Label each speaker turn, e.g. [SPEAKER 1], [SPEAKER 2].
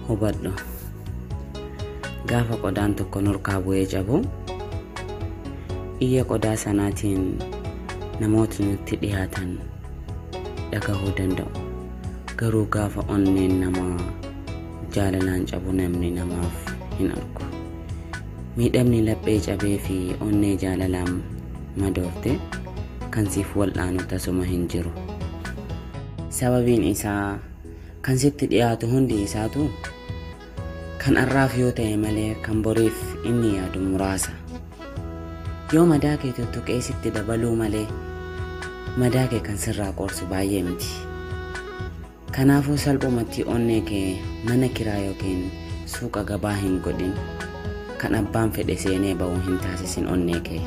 [SPEAKER 1] hubadhu. Gaafa qodaan tokko nurkaa bu'ee cabu, iyya qodaa sanaatiin namootni nutti dhiyaatan dhagahuu danda'u. Garuu gaafa onneen namaa jaalalaan cabu namni namaaf hin argu. Miidhamni laphee cabee fi onnee jaalalaan madoofte kan siif wal'aanu tasuma hin jiru. Sababiin isaa kan sitti dhiyaatu hundi isaatu kan arraaf yoo ta'e malee kan boriif inni yaadu muraasa. Yoo madaa kee tuttuqee sitti dabaluu malee madaa kee kan sirraa qorsu baay'ee miti. Kanaafuu salphumatti onnee kee mana kiraa yookiin suuqa gabaa hin godhin. Kan abbaan fedhe seenee ba'uu hin taasisin onnee kee.